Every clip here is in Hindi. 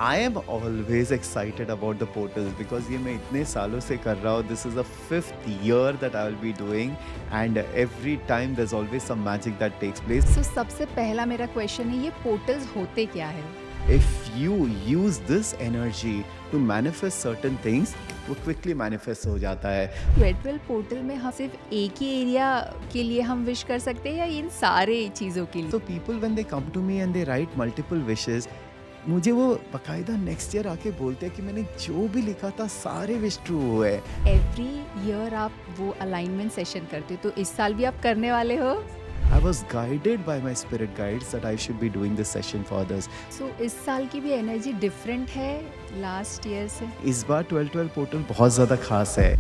I am always excited about the portals because ये मैं इतने सालों से कर रहा हूँ. This is the fifth year that I will be doing and every time there is always some magic that takes place. So सबसे पहला मेरा क्वेश्चन है, ये पोर्टल्स होते क्या है? If you use this energy to manifest certain things, वो क्विकली मैनिफेस्ट हो जाता है. 12 पोर्टल में हम सिर्फ एक ही एरिया के लिए हम विश कर सकते हैं या इन सारे चीज़ों के लिए? So people when they come to me and they write multiple wishes, मुझे वो बकायदा नेक्स्ट ईयर आके बोलते हैं कि मैंने जो भी लिखा था सारे विश ट्रू हुए. एवरी ईयर आप वो अलाइनमेंट सेशन करते हो, तो इस साल भी आप करने वाले हो? I was guided by my spirit guides that I should be doing this session for others. सो इस साल की भी एनर्जी डिफरेंट है लास्ट ईयर से? इस बार 12-12 पोर्टल बहुत ज़्यादा खास है.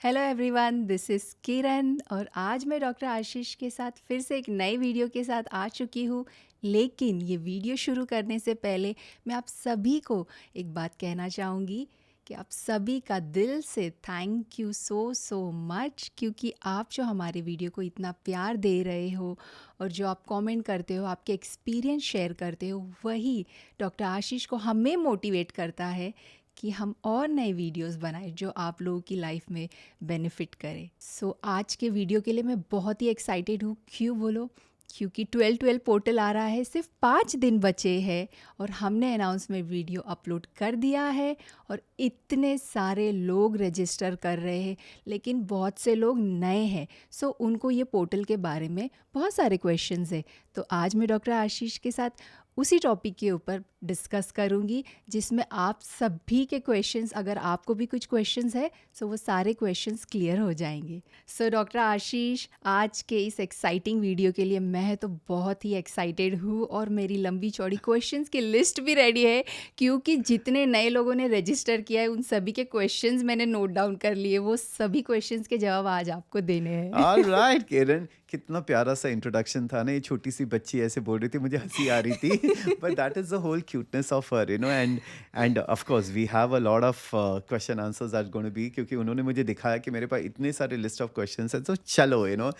हेलो एवरीवन, दिस इज़ किरण और आज मैं डॉक्टर आशीष के साथ फिर से एक नई वीडियो के साथ आ चुकी हूँ. लेकिन ये वीडियो शुरू करने से पहले मैं आप सभी को एक बात कहना चाहूँगी कि आप सभी का दिल से थैंक यू सो मच, क्योंकि आप जो हमारे वीडियो को इतना प्यार दे रहे हो और जो आप कमेंट करते हो, आपके एक्सपीरियंस शेयर करते हो, वही डॉक्टर आशीष को हमें मोटिवेट करता है कि हम और नए वीडियोस बनाएं जो आप लोगों की लाइफ में बेनिफिट करें. सो आज के वीडियो के लिए मैं बहुत ही एक्साइटेड हूँ. क्यों बोलो? क्योंकि 12-12 पोर्टल आ रहा है, सिर्फ 5 दिन बचे हैं और हमने अनाउंसमेंट वीडियो अपलोड कर दिया है और इतने सारे लोग रजिस्टर कर रहे हैं, लेकिन बहुत से लोग नए हैं. सो उनको ये पोर्टल के बारे में बहुत सारे क्वेश्चंस हैं. तो आज मैं डॉक्टर आशीष के साथ उसी टॉपिक के ऊपर डिस्कस करूंगी जिसमें आप सभी के क्वेश्चंस, अगर आपको भी कुछ क्वेश्चंस है सो वो सारे क्वेश्चंस क्लियर हो जाएंगे. सो डॉक्टर आशीष, आज के इस एक्साइटिंग वीडियो के लिए मैं तो बहुत ही एक्साइटेड हूँ और मेरी लंबी चौड़ी क्वेश्चंस की लिस्ट भी रेडी है, क्योंकि जितने नए लोगों ने रजिस्टर किया है उन सभी के क्वेश्चंस मैंने नोट डाउन कर लिए. वो सभी क्वेश्चंस के जवाब आज आपको देने हैं. ऑलराइट किरण, कितना प्यारा सा इंट्रोडक्शन था ना. ये छोटी सी बच्ची ऐसे बोल रही थी, मुझे हंसी आ रही थी. But that is the whole cuteness of her, you know. And of course we have a lot of question answers that gonna be, क्योंकि उन्होंने मुझे दिखाया कि मेरे पास इतने सारे लिस्ट ऑफ क्वेश्चंस हैं. तो चलो, you know,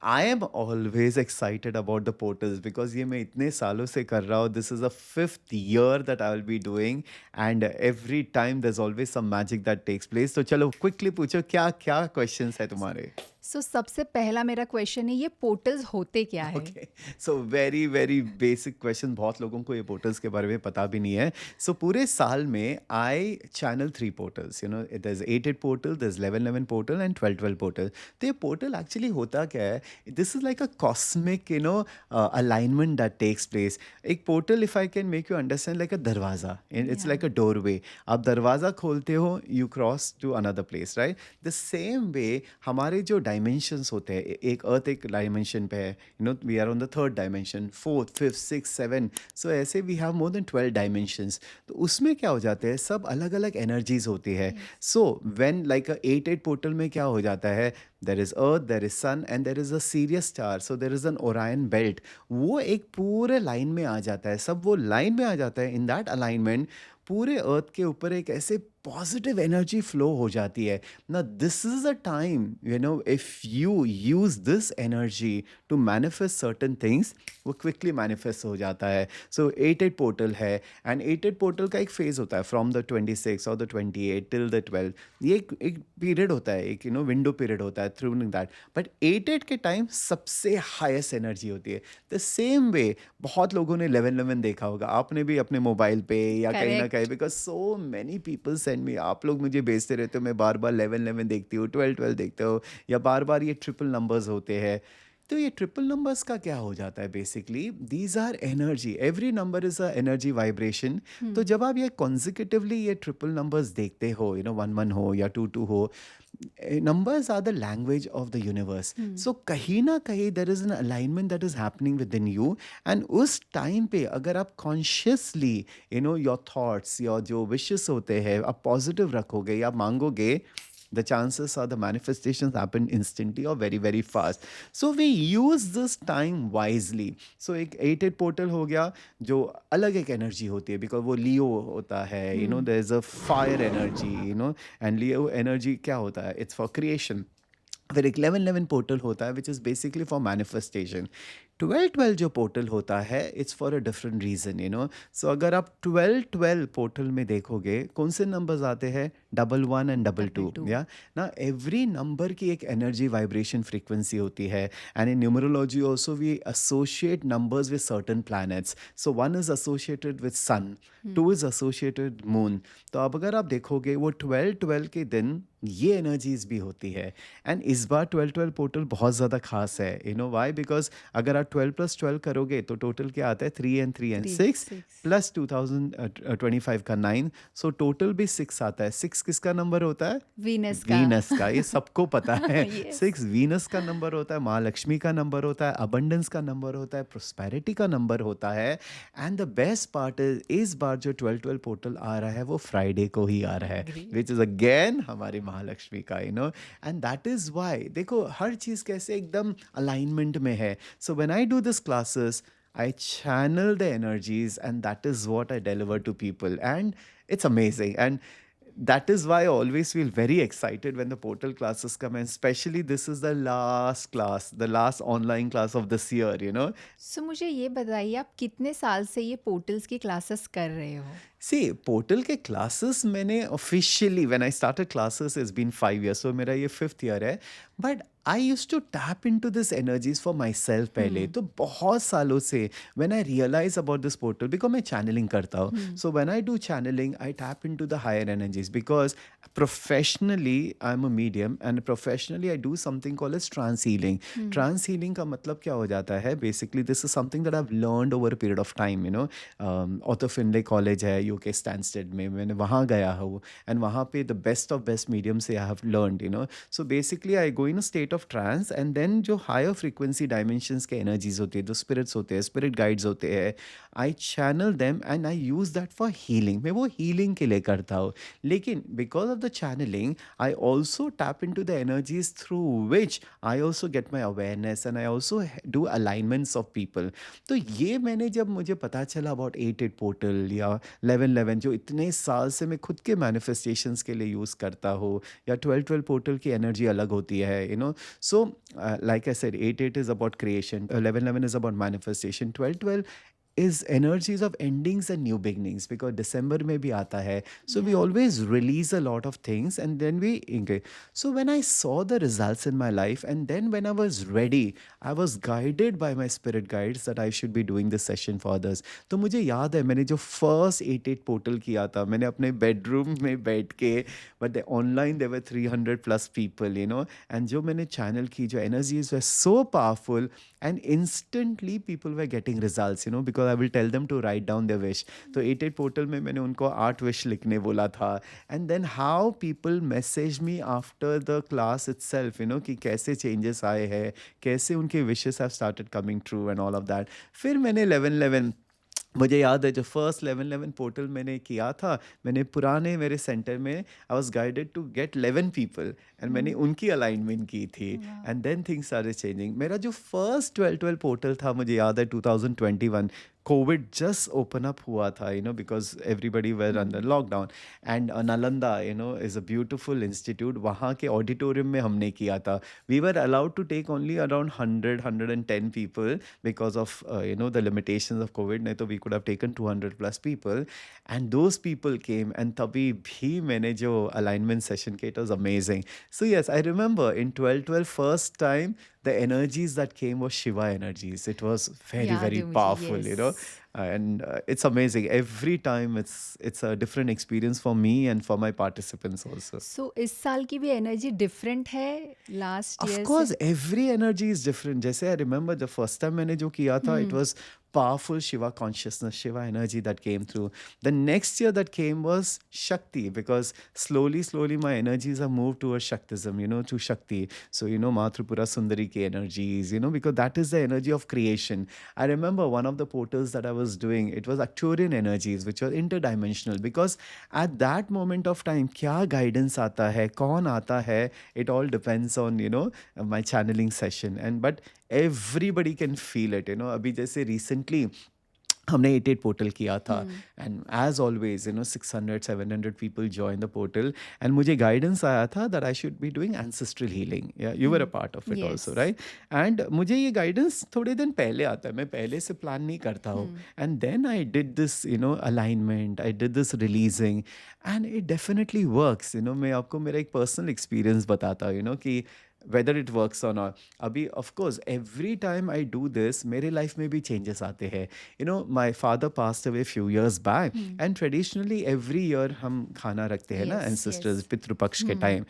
I am always excited about the portals because ये मैं इतने सालों से कर रहा हूँ. This is the fifth year that I will be doing and every time there is always some magic that takes place. तो चलो क्विकली पूछो, क्या क्या क्वेश्चंस है तुम्हारे. सो सबसे पहला मेरा क्वेश्चन है, ये पोर्टल्स होते क्या है? Okay, so very very basic question. बहुत लोगों को ये पोर्टल्स के बारे में पता भी नहीं है. सो पूरे साल में I channel 3 portals, you know. There is 8-8 portal, there is 11-11 portal and 12-12 portal. तो ये पोर्टल एक्चुअली होता क्या है? This is like a cosmic, you know, alignment that takes place. एक portal, if I can make you understand, like a दरवाज़ा. It's like a doorway. आप दरवाज़ा खोलते हो, you cross to another place, right? The same way हमारे जो डायमेंशंस होते हैं, एक अर्थ एक डायमेंशन पे है, you know. We are on the third dimension, fourth, fifth, six, seven. So ऐसे we have more than 12 dimensions. तो उसमें क्या हो जाते हैं, सब अलग अलग एनर्जीज होती है. So when like a 8-8 portal में क्या हो जाता है, there is earth, there is sun and there is a serious star. So there is an Orion belt. वो एक पूरे लाइन में आ जाता है, सब वो लाइन में आ जाता है. इन दैट अलाइनमेंट पूरे अर्थ के ऊपर एक ऐसे पॉजिटिव एनर्जी फ्लो हो जाती है ना. This is a time, you know, if you use this energy to manifest certain things, वो क्विकली मैनिफेस्ट हो जाता है. सो 8-8 पोर्टल है एंड 8-8 पोर्टल का एक फेज होता है फ्रॉम द 26 और द 28 टिल द 12. ये एक पीरियड होता है, एक, यू नो, विंडो पीरियड होता है थ्रू दैट. बट 8-8 के टाइम सबसे हाईएस्ट एनर्जी होती है. द सेम वे बहुत लोगों ने 11-11 देखा होगा, आपने भी अपने मोबाइल पे या कहीं ना Correct. कहीं, because so many people send me. आप लोग मुझे भेजते रहते हो, मैं बार बार 11-11 देखती हूँ, 12-12 देखते हो, या बार बार ये ट्रिपल नंबर्स होते हैं. तो ये ट्रिपल नंबर्स का क्या हो जाता है? Basically these are energy. Every number is a energy vibration. तो जब आप ये कॉन्जिक्यूटिवली ये ट्रिपल नंबर्स देखते हो, यू नो, 1-1 हो या 2-2 हो, numbers are the language of the universe. So कहीं ना कहीं there is an alignment that is happening within you. and उस टाइम पे अगर आप consciously, you know, your thoughts, your जो wishes होते हैं, आप positive रखोगे या मांगोगे, the chances are the manifestations happen instantly or very very fast. So we use this time wisely. So एक 8-8 portal हो गया जो अलग एक एनर्जी होती है, बिकॉज वो लियो होता है, there is a fire energy, and Leo energy क्या होता है, इट्स फॉर क्रिएशन. फिर एक 11-11 पोर्टल होता है which is basically for manifestation. 12-12 जो पोर्टल होता है it's for a different reason, so अगर आप 12-12 पोर्टल में देखोगे कौन से नंबर्स आते हैं, 11 and double double two, two. या ना, एवरी नंबर की एक एनर्जी वाइब्रेशन फ्रीक्वेंसी होती है. And in numerology also we associate numbers with certain planets. So 1 is associated with sun, 2 is associated moon. तो अब अगर आप देखोगे वो 12-12 के दिन ये एनर्जीज भी होती है. एंड इस बार 12-12 पोर्टल बहुत ज़्यादा खास है, वाई, बिकॉज अगर आप 12+12 करोगे तो टोटल क्या आता है, 3 and 3 and 3 6 6 प्लस 2025 का 9. सो टोटल भी 6 आता है. 6 किसका नंबर होता है, वीनस का। वीनस का, ये सबको पता है. यस। 6 वीनस का नंबर होता है, महालक्ष्मी का नंबर होता है, अबंडेंस का नंबर होता है, प्रोस्पेरिटी का नंबर होता है. एंड द बेस्ट पार्ट इस बार जो 12-12 पोर्टल आ रहा है वो फ्राइडे को ही आ रहा है, Great. विच इज़ अगेन हमारी महालक्ष्मी का, एंड दैट इज़ वाई. देखो हर चीज़ कैसे एकदम अलाइनमेंट में है. So when I do this classes, I channel the energies, and that is what I deliver to people, and it's amazing. And that is why I always feel very excited when the portal classes come, and especially this is the last class, the last online class of this year. सो मुझे ये बताइए आप कितने साल से ये पोर्टल्स की क्लासेस कर रहे हो? सी पोर्टल के क्लासेस मैंने officially when I started classes is been 5 years, so मेरा ये 5th year है. But I use to tap in to this energies for myself पहले, तो बहुत सालों से when I realise about this portal, because मैं चैनलिंग करता हूँ. So when I do channelling I tap in to the higher energies, because professionally I am a medium, and professionally I do something called as trance healing. Trance healing का मतलब क्या हो जाता है, basically this is something that I have learned over a period of time. Arthur Findlay college है यूके स्टैनस्टेड में, मैंने वहाँ गया हूँ, एंड वहाँ पे the best of best medium से I have learned. So basically I go in a state of trance, and then जो हायर फ्रीक्वेंसी डायमेंशंस के एनर्जीज होती है, जो स्पिरिट्स होते हैं, स्पिरिट गाइड्स होते हैं, I channel them and I use that for healing. मैं वो हीलिंग के लिए करता हूँ. लेकिन because of the channeling I also tap in to the energies through which I also get my awareness, and I also do alignments of people. तो ये मैंने जब मुझे पता चला अबाउट 8-8 पोर्टल या 11-11 जो इतने साल से मैं खुद के मैनिफेस्टेशंस के लिए यूज़ करता हूँ, या 12-12 पोर्टल की एनर्जी अलग होती है. So like I said, 8-8 is about creation, 11-11 is about manifestation, 12-12 is energies of endings and new beginnings, because December में भी आता है. So we Yeah. always release a lot of things and then we engage. So when I saw the results in my life, and then when I was ready, I was guided by my spirit guides that I should be doing this session for others. तो मुझे याद है मैंने जो first 8-8 पोर्टल किया था, मैंने अपने बेडरूम में बैठ के, but online there were 300 plus people. And जो मैंने चैनल की जो energies were so powerful, and instantly people were getting results, because I will tell them to write down their wish. तो 8-8 पोर्टल में मैंने उनको 8 विश लिखने बोला था. And then how people message me after the class itself, कि कैसे चेंजेस आए हैं, कैसे उनके wishes have started coming true and all of that. फिर मैंने 11-11, मुझे याद है जो फर्स्ट 11-11 पोर्टल मैंने किया था, मैंने पुराने मेरे सेंटर में I was guided to get 11 people, and मैंने उनकी अलाइनमेंट की थी. Wow. And then things started changing. मेरा जो फर्स्ट 12-12 पोर्टल था, मुझे याद है 2021, कोविड जस्ट ओपन अप हुआ था, because everybody were under lockdown. And Nalanda is a beautiful institute, वहाँ के ऑडिटोरियम में हमने किया था. We were allowed to take only around 110 people because of the limitations of Covid. नहीं तो we could have taken 200 plus people, and those people came, and तभी भी मैंने जो अलाइनमेंट सेशन किया, it was amazing. So yes, I remember in 12-12 first time the energies that came was Shiva energies. It was very याद very है मुझे, powerful, yes. and it's amazing. Every time it's a different experience for me and for my participants also. सो इस साल की भी एनर्जी डिफरेंट है लास्ट Of ईयर course, से? every energy is different. जैसे I remember the first time मैंने जो किया था, it was powerful Shiva consciousness, Shiva energy that came through. The next year that came was Shakti, because slowly my energies have moved towards Shaktism, to Shakti. So, Matrupura Sundari ki energies, because that is the energy of creation. I remember one of the portals that I was doing, it was Arcturian energies, which were interdimensional. Because at that moment of time, क्या guidance आता है, कौन आता है, it all depends on, my channeling session. And but everybody can feel it, अभी जैसे recently हमने 88 पोर्टल किया था, and as always 600-700 people join the portal, and मुझे गाइडेंस आया था that I should be doing ancestral healing. You were a part of it also, Yes. Right? And मुझे ये गाइडेंस थोड़े दिन पहले आता है, मैं पहले से प्लान नहीं करता हूँ. And then I did this alignment, I did this releasing, and it definitely works. मैं आपको मेरा एक पर्सनल एक्सपीरियंस बताता हूँ, कि whether it works or not. अभी of course every time I do this, मेरे लाइफ में भी चेंजेस आते हैं. My father passed away few years back, and traditionally every year हम खाना रखते हैं ना Yes, ancestors yes. पितृपक्ष के टाइम.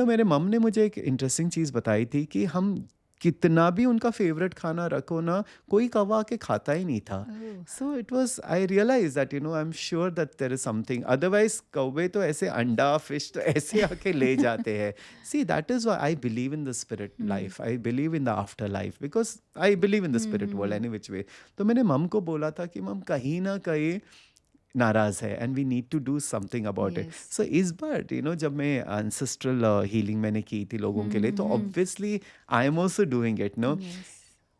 मेरे मम ने मुझे एक इंटरेस्टिंग चीज़ बताई थी कि हम कितना भी उनका फेवरेट खाना रखो ना, कोई कौवा के खाता ही नहीं था. Oh. So it was, I realized that, I'm sure that there is something. Otherwise, कौवे तो ऐसे अंडा, फिश तो ऐसे आके ले जाते हैं. See, that is why I believe in the spirit life. I believe in the afterlife because I believe in the spirit world any which way. तो मैंने मम को बोला था कि मम कहीं ना कहीं नाराज है, and we need to do something about it. Yes. So इस बार जब मैं एंसेस्ट्रल हीलिंग मैंने की थी लोगों के लिए, तो obviously I am also doing it. Yes.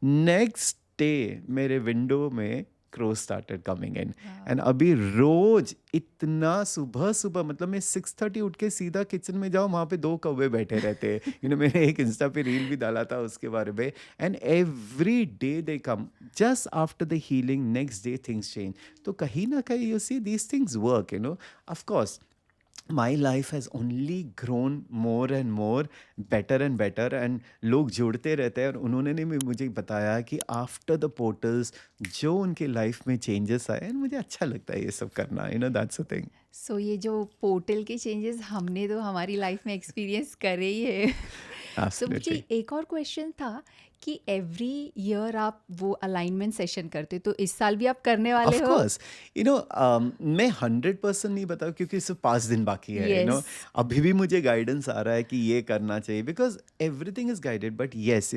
Next day मेरे विंडो में crow started coming in, Wow. And अभी रोज इतना सुबह सुबह, मतलब मैं 6:30 उठ के सीधा किचन में जाऊँ, वहाँ पे 2 कौवे बैठे रहते हैं. मैंने एक इंस्टा पे रील भी डाला था उसके बारे में. And every day they come just after the healing, next day things change. तो कहीं ना कहीं you see these things work. Of course my life has only grown more and more, better and better, and लोग जुड़ते रहते हैं. और उन्होंने ने भी मुझे बताया कि आफ्टर द पोर्टल्स जो उनके लाइफ में चेंजेस आए, and मुझे अच्छा लगता है ये सब करना. That's a thing. सो ये जो पोर्टल के चेंजेस हमने तो हमारी लाइफ में एक्सपीरियंस करे ही है. सो मुझे एब्सोल्युटली. एक और क्वेश्चन था कि एवरी ईयर आप वो अलाइनमेंट सेशन करते, तो इस साल भी आप करने वाले ऑफ हो? कोर्स. मैं 100% नहीं बताऊँ क्योंकि सिर्फ 5 दिन बाकी है. Yes. अभी भी मुझे गाइडेंस आ रहा है कि ये करना चाहिए, because everything is guided. But yes,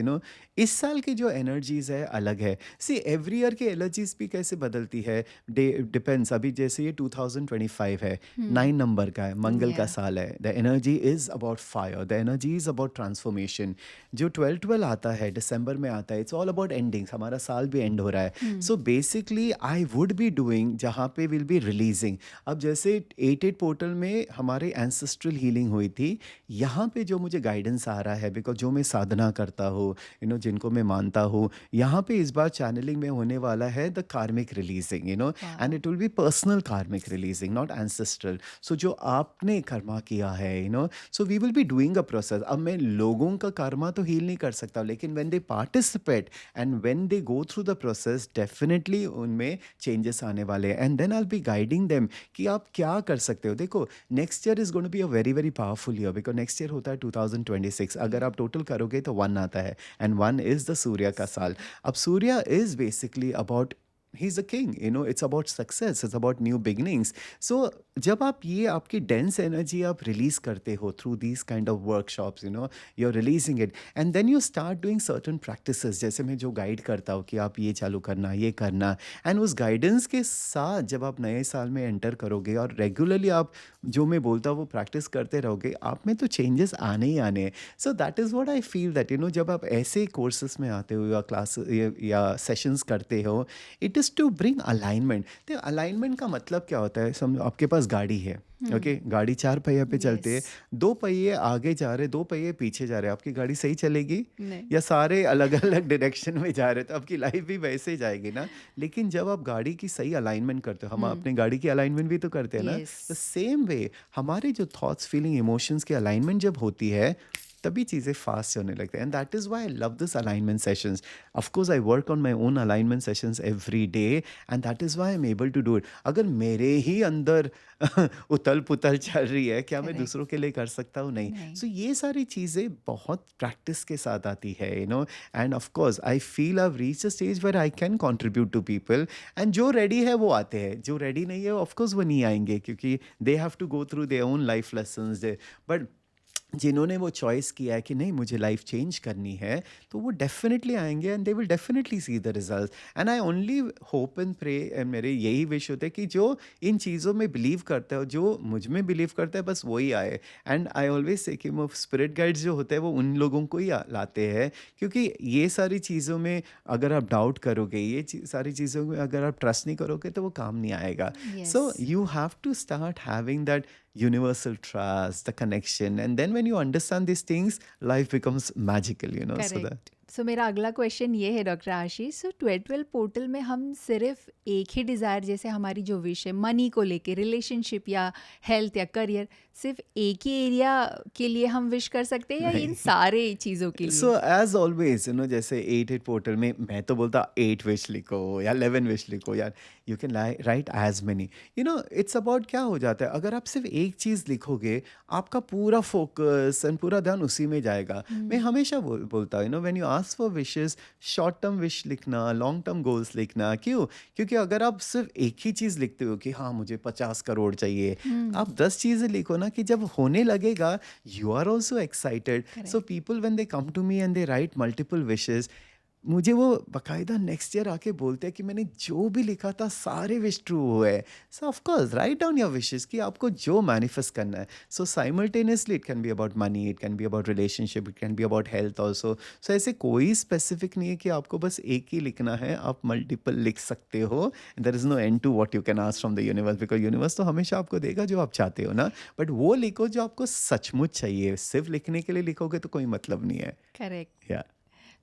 इस साल की जो एनर्जीज है अलग है. सी एवरी ईयर की एनर्जीज भी कैसे बदलती है, डिपेंड्स. अभी जैसे ये 2025 है, 9 नंबर का है, मंगल का Yeah. साल है. The energy is about fire, the energy is about transformation. जो 12-12 आता है, दिसंबर में आता है, इट्स ऑल अबाउट एंडिंग्स. हमारा साल भी एंड हो रहा है. सो basically I would be doing, जहाँ पे विल बी रिलीजिंग. अब जैसे 88 पोर्टल में हमारे एंसेस्ट्रल हीलिंग हुई थी, यहाँ पे जो मुझे गाइडेंस आ रहा है, बिकॉज जो मैं साधना करता हूँ, जिनको मैं मानता हूँ, यहाँ पे इस बार चैनलिंग में होने वाला है the karmic releasing. And it will be personal karmic releasing, not ancestral. So जो आपने कर्मा किया है, so we will be doing a process. अब मैं लोगों का कर्मा तो हील नहीं कर सकता, लेकिन when they participate and when they go through the process, definitely उनमें चेंजेस आने वाले हैं. And then I will be guiding them कि आप क्या कर सकते हो. देखो, next year is going to be a very very powerful year, because next year होता है 2026. अगर आप टोटल करोगे तो 1 आता है, एंड 1 इज द सूर्य का साल. अब Surya is basically about, he's a king. It's about success, it's about new beginnings. So जब आप ये आपकी डेंस एनर्जी आप रिलीज करते हो through these kind of workshops, you are releasing it, and then you start doing certain practices. जैसे मैं जो गाइड करता हूँ कि आप ये चालू करना, ये करना, एंड उस गाइडेंस के साथ जब आप नए साल में एंटर करोगे और रेगुलरली आप जो मैं बोलता हूँ वो प्रैक्टिस करते रहोगे, आप में तो चेंजेस आने ही आने हैं. So that is what I feel that जब आप ऐसे कोर्सेज में आते हो या क्लास या सेशंस करते हो, it is to bring alignment. तो अलाइनमेंट का मतलब क्या होता है? समझो आपके पास गाड़ी है, ओके, गाड़ी 4 पहिया पे चलते हैं, Yes. 2 पहिए आगे जा रहे, 2 पहिए पीछे जा रहे, आपकी गाड़ी सही चलेगी नहीं. या सारे अलग अलग डायरेक्शन में जा रहे? तो आपकी लाइफ भी वैसे ही जाएगी ना. लेकिन जब आप गाड़ी की सही अलाइनमेंट करते हो, हम अपनी गाड़ी की अलाइनमेंट भी तो करते हैं ना. Yes. द सेम वे हमारे जो थॉट्स, फीलिंग, इमोशंस की अलाइनमेंट जब होती है, तभी चीज़ें फास्ट होने लगते हैं. And that is why I love this alignment sessions. Of course I work on my own alignment sessions every day, and that is why I am able to do it. अगर मेरे ही अंदर उथल पुथल चल रही है, क्या मैं Correct. दूसरों के लिए कर सकता हूँ? नहीं. नहीं. सो ये सारी चीज़ें बहुत प्रैक्टिस के साथ आती है, and of course I feel I have reached a stage where I can contribute to people. And जो रेडी है वो आते हैं, जो रेडी नहीं है ऑफ कोर्स वो नहीं आएंगे, क्योंकि they have to go through their own life lessons. But जिन्होंने वो चॉइस किया है कि नहीं मुझे लाइफ चेंज करनी है, तो वो डेफिनेटली आएंगे and they will definitely see the result. And I only hope and pray, and मेरे यही विश होते हैं कि जो इन चीज़ों में बिलीव करता है, जो मुझ में बिलीव करता है, बस वही आए। एंड आई ऑलवेज से कि वो स्पिरिट गाइड्स जो होते हैं वो उन लोगों को ही लाते हैं, क्योंकि ये सारी चीज़ों में अगर आप डाउट करोगे, ये सारी चीज़ों में अगर आप ट्रस्ट नहीं करोगे, तो वो काम नहीं आएगा। Yes, So you have to start having that universal trust, the connection, and then when you understand these things, life becomes magical, you know. So that correct. So मेरा अगला क्वेश्चन ये है डॉक्टर आशीष, सो 12 पोर्टल में हम सिर्फ एक ही डिज़ायर, जैसे हमारी जो विश है मनी को लेके, रिलेशनशिप या हेल्थ या करियर, सिर्फ एक ही एरिया के लिए हम विश कर सकते हैं या इन नहीं। सारे चीज़ों के लिए? सो एज ऑलवेज जैसे 8 पोर्टल में मैं तो बोलता 8 विश लिखो या 11 विश लिखो यार, you can write as many. It's about क्या हो जाता है, अगर आप सिर्फ एक चीज़ लिखोगे, आपका पूरा फोकस एंड पूरा ध्यान उसी में जाएगा। मैं हमेशा बोलता हूँ, when you ask for wishes, short term wish लिखना, लॉन्ग टर्म गोल्स लिखना। क्यों? क्योंकि अगर आप सिर्फ एक ही चीज़ लिखते हो कि हाँ मुझे 50 करोड़ चाहिए, आप 10 चीज़ें लिखो ना, कि जब होने लगेगा you are also excited. So correct. People when they come to me and they write multiple wishes, मुझे वो बकायदा नेक्स्ट ईयर आके बोलते हैं कि मैंने जो भी लिखा था सारे विश ट्रू हुए। So of course write down your wishes कि आपको जो मैनिफेस्ट करना है। So simultaneously it can be about money, it can be about relationship, it can be about health also. So ऐसे कोई स्पेसिफिक नहीं है कि आपको बस एक ही लिखना है, आप मल्टीपल लिख सकते हो। There is no end to what you can ask from the universe, because universe तो हमेशा आपको देगा जो आप चाहते हो ना। बट वो लिखो जो आपको सचमुच चाहिए, सिर्फ लिखने के लिए लिखोगे तो कोई मतलब नहीं है। करेक्ट। या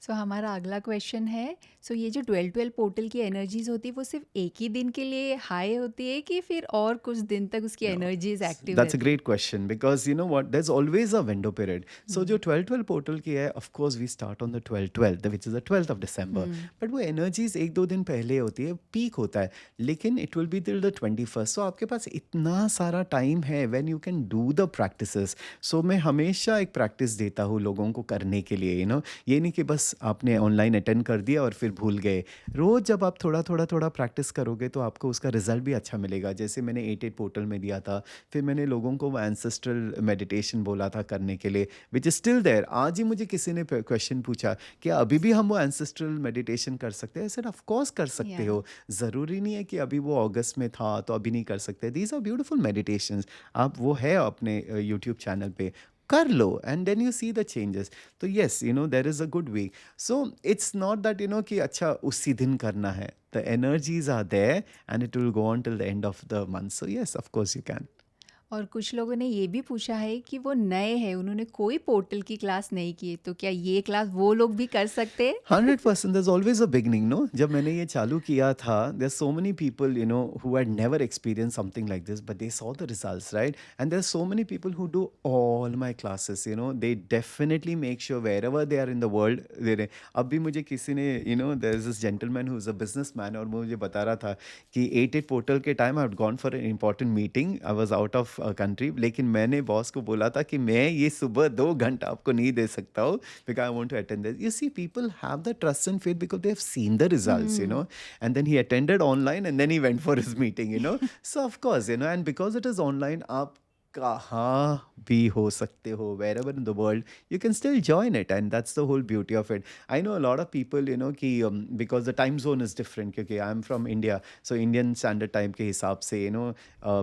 सो हमारा अगला क्वेश्चन है, सो ये जो 12 पोर्टल की एनर्जीज होती है वो सिर्फ एक ही दिन के लिए हाई होती है कि फिर और कुछ दिन तक उसकी No, energies active that's a रहती है? great question, because you know what, there's always a window period. So जो 12-12 पोर्टल की है, of course we start on the 12-12, which is the 12th of December. But वो energies एक दो दिन पहले होती है, पीक होता है, लेकिन it will be till the 21st. So आपके पास इतना सारा टाइम है when you can do the practices. So मैं हमेशा एक प्रैक्टिस देता हूँ लोगों को करने के लिए, ये नहीं कि बस आपने ऑनलाइन अटेंड कर दिया और फिर भूल गए। रोज़ जब आप थोड़ा प्रैक्टिस करोगे तो आपको उसका रिजल्ट भी अच्छा मिलेगा। जैसे मैंने 8 पोर्टल में दिया था, फिर मैंने लोगों को वो एंसेस्ट्रल मेडिटेशन बोला था करने के लिए, विच इज़ स्टिल देयर। आज ही मुझे किसी ने क्वेश्चन पूछा कि अभी भी हम वो एंसेस्ट्रल मेडिटेशन कर सकते हैं? सर ऑफ कोर्स कर सकते या हो। ज़रूरी नहीं है कि अभी वो अगस्त में था तो अभी नहीं कर सकते। These are beautiful meditations. आप वो है अपने यूट्यूब चैनल पे, कर लो and then you see the changes. तो yes, there is a good week. So it's not that कि अच्छा उसी दिन करना है। The energies are there and it will go on till the end of the month. So yes, of course you can. और कुछ लोगों ने ये भी पूछा है कि वो नए हैं, उन्होंने कोई पोर्टल की क्लास नहीं की है, तो क्या ये क्लास वो लोग भी कर सकते हैं? 100%, there's always a beginning, no? जब मैंने ये चालू किया था, there's so many people, who had never experienced something like this, but they saw the results, right? And there's so many people who do all my classes, they definitely make sure wherever they are in the world, अब भी मुझे किसी ने, there's this gentleman who's a businessman, और मुझे बता रहा था कि 8 पोर्टल के time I had gone for an important meeting, I was out of country, लेकिन मैंने बॉस को बोला था कि मैं ये सुबह 2 घंटा आपको नहीं दे सकता हूँ, because I want to attend this. You see, people have the trust and faith because they have seen the results, and then he attended online and then he went for his meeting. So of course, and because it is online, आप कहाँ भी हो सकते हो, wherever in the world, you can still join it, and that's the whole beauty of it. I know a lot of people, कि because the time zone is different, क्योंकि I'm from India, so Indian standard time के हिसाब से,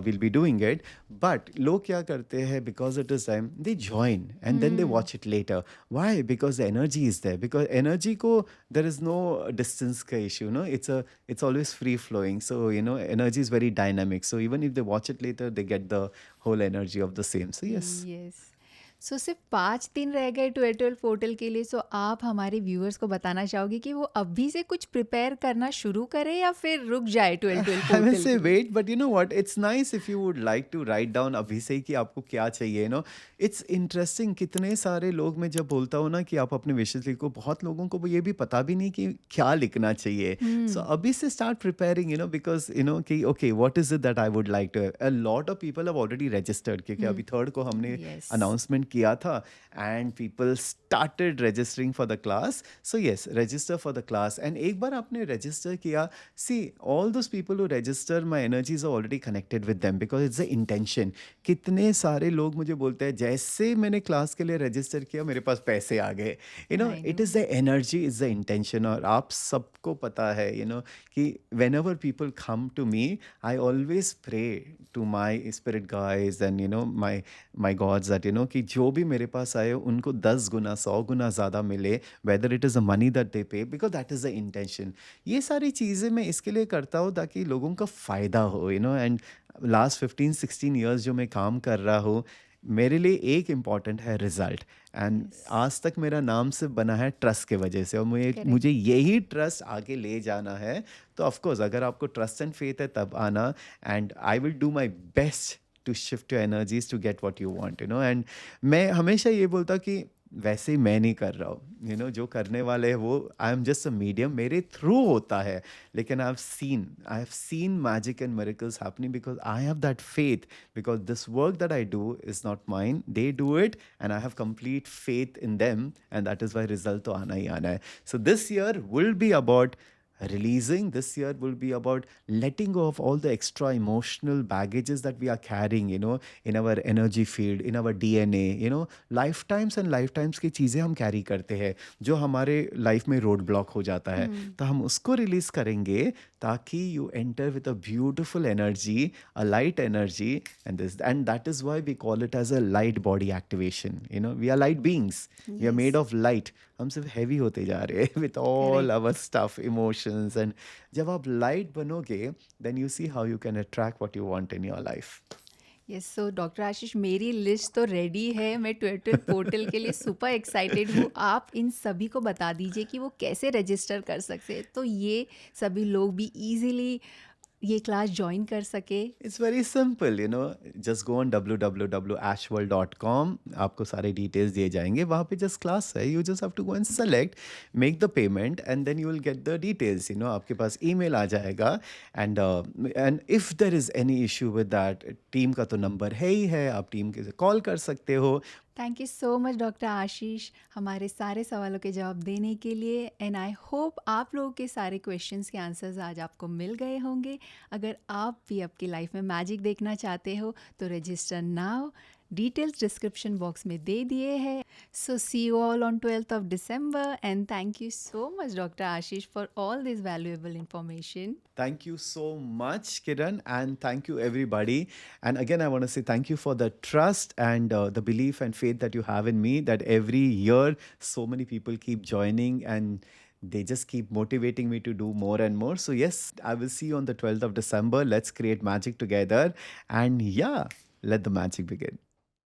we'll be doing it. But लोग क्या करते हैं, because it is time, they join and then they watch it later. Why? Because the energy is there. Because energy को there is no distance का issue, it's always free flowing. So energy is very dynamic. So even if they watch it later, they get the whole energy of the same. So yes. Yes. So सिर्फ 5 दिन रह गए 12 पोर्टल के लिए, सो आप हमारे व्यूअर्स को बताना चाहोगे कि वो अभी से कुछ प्रिपेयर करना शुरू करें या फिर रुक जाए 12 I will पोर्टल say के लिए? wait, but you know what? It's nice if you would like to write down अभी से ही कि आपको क्या चाहिए, It's interesting, कितने सारे लोग, मैं जब बोलता हूँ ना कि आप अपने विशेस लिखो, बहुत लोगों को वो ये भी पता भी नहीं कि क्या लिखना चाहिए। So अभी से start preparing, because कि okay, what is it that I would like to have? A lot of people have already registered, क्योंकि अभी 3rd को हमने Yes. announcement किया था and people started registering for the class. So yes, register for the class. And एक बार आपने रजिस्टर किया, see all those people who register, my energies are already connected with them because it's the intention. कितने सारे लोग मुझे बोलते हैं जैसे मैंने क्लास के लिए रजिस्टर किया मेरे पास पैसे आ गए. I it know. Is the energy, is the intention. और आप सबको पता है कि whenever people come to me, I always pray to my spirit guides and my gods that कि जो भी मेरे पास आए उनको 10 गुना 100 गुना ज़्यादा मिले, whether it is the money that they pay, because that is the intention. ये सारी चीज़ें मैं इसके लिए करता हूँ ताकि लोगों का फ़ायदा हो. एंड लास्ट 15-16 ईयर्स जो मैं काम कर रहा हूँ, मेरे लिए एक इम्पॉर्टेंट है रिजल्ट. एंड यस, आज तक मेरा नाम सिर्फ बना है ट्रस्ट के वजह से, और मुझे करेक्ट। मुझे यही ट्रस्ट आगे ले जाना है. तो ऑफ कोर्स अगर आपको ट्रस्ट एंड फेथ है तब आना, and I will do my best to shift your energies to get what you want. And मैं हमेशा ये बोलता कि वैसे ही मैं नहीं कर रहा हूँ. जो करने वाले हैं वो, I am just a medium, मेरे थ्रू होता है. लेकिन I have seen magic and miracles happening because I have that faith. Because this work that I do is not mine, they do it and I have complete faith in them, and that is why result तो आना ही आना है. So this year will be about releasing. This year will be about letting go of all the extra emotional baggages that we are carrying, in our energy field, in our DNA. Lifetimes and lifetimes की चीज़ें हम कैरी करते हैं जो हमारे लाइफ में रोड ब्लॉक हो जाता है. तो हम उसको रिलीज करेंगे ताकि you enter with a beautiful energy, a light energy. And that is why we call it as a light body activation. We are light beings, we are made yes, of light. हम सिर्फ हैवी होते जा रहे हैं with all correct. Our stuff, emotions. And जब आप लाइट बनोगे, then you see how you can attract what you want in your life. Yes, so doctor आशीष, मेरी लिस्ट तो रेडी है। मैं ट्विटर पोर्टल के लिए सुपर एक्साइटेड हूँ। आप इन सभी को बता दीजिए कि वो कैसे रजिस्टर कर सकते हैं, तो ये सभी लोग भी इजीली ये क्लास ज्वाइन कर सके। It's very simple. Just go on www.ashworld.com. आपको सारे डिटेल्स दिए जाएंगे. वहाँ पे जस्ट क्लास है. You just have to go and select, make the payment, and then you will get the details. आपके पास email आ जाएगा. And if there is any issue with that, team का तो नंबर है ही है, आप टीम के कॉल कर सकते हो. Thank you so much doctor Ashish, हमारे सारे सवालों के जवाब देने के लिए। एंड आई होप आप लोगों के सारे क्वेश्चंस के आंसर्स आज आपको मिल गए होंगे। अगर आप भी आपकी लाइफ में मैजिक देखना चाहते हो तो register now, details description box में दे दिए हैं। So see you all on 12th of December, and thank you so much doctor Ashish for all this valuable information. Thank you so much, Kiran, and thank you, everybody. And again, I want to say thank you for the trust and the belief and faith that you have in me, that every year so many people keep joining and they just keep motivating me to do more and more. So, yes, I will see you on the 12th of December. Let's create magic together. And yeah, let the magic begin.